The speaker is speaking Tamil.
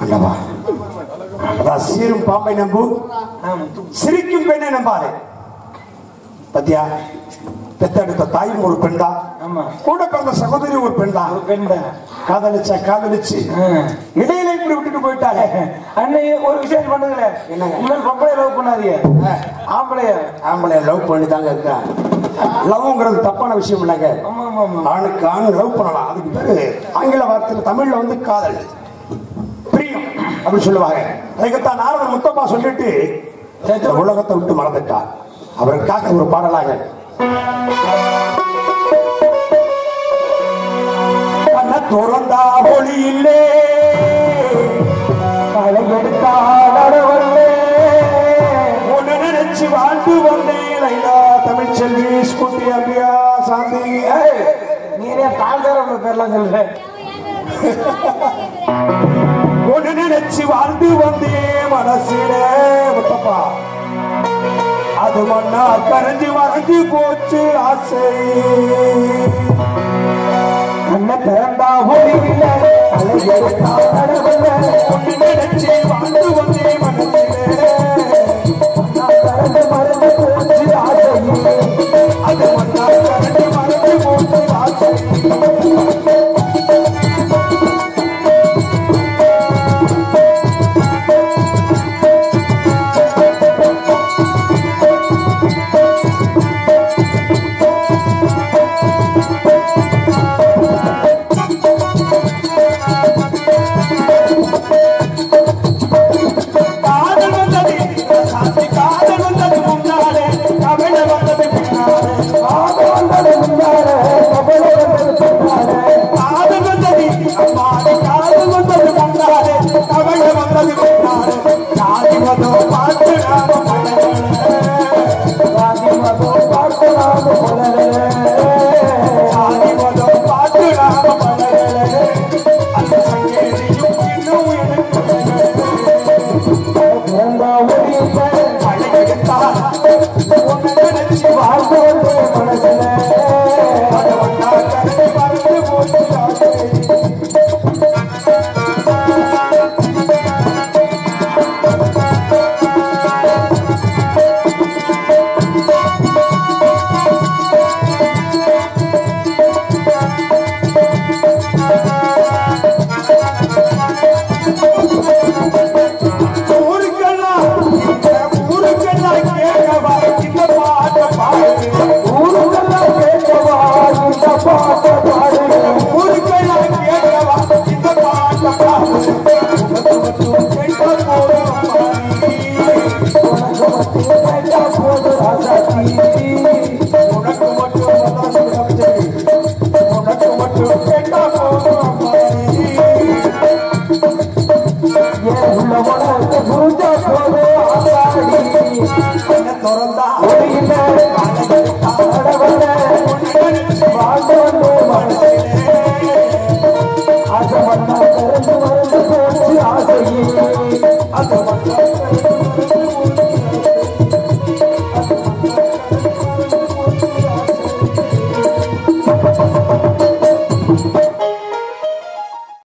அல்லவா அதான் சீரும் பாம்பை நம்பு சிரிக்கும் பெண்ணை நம்பாரு. பத்தியா பெத்தெடுத்த தாயும் ஒரு பெண் தான், கூட பிறந்த சகோதரி ஒரு பெண் தான். காதலிச்சு இடையில இப்படி விட்டுட்டு போயிட்டாங்க. அன்னைக்கு ஒரு விஷயம் பண்ணுங்களே, இன்னொரு பொம்பளை லவ் பண்ணாதீங்க, ஆம்பளைய லவ் பண்ணி தாங்க இருக்கா. லவ்ங்கிறது தப்பான விஷயம் இல்லைங்க. ஆணுக்கு ஆண் லவ் பண்ணலாம், அதுக்கு பேரு ஆங்கில வார்த்தையில தமிழ்ல வந்து காதல் பிரியம் அப்படின்னு சொல்லுவாங்க. அதுக்குத்தான் நாரதர் முத்தப்பா சொல்லிட்டு உலகத்தை விட்டு மறந்துட்டார். அவருக்காக ஒரு பாடலாக கண்ண துறந்தா ஒளி இல்லே ஒன்னு நினைச்சு வாழ்ந்து வந்தேன் ஐயா தமிழ் செல்வி ஸ்கூட்டி அம்பியா சாந்தி. நீரே தாழ்ந்தார பேர்லாம் சொல்ற. ஒன்னு நினைச்சு வாழ்ந்து வந்தேன் மனசிலே முத்தப்பா, அது மண்ணா கரைஞ்சு மறைஞ்சு போச்சு ஆசை. கண்ண திறந்தா ஒளியில ஒன்னு நினைச்சு வாழ்ந்து வந்தேன் மனசிலே கரைஞ்சு மறைஞ்சு போச்சு ஆசை. அது மண்ணா கரைஞ்சு மறைஞ்சு போச்சு ஆசை. திறந்தா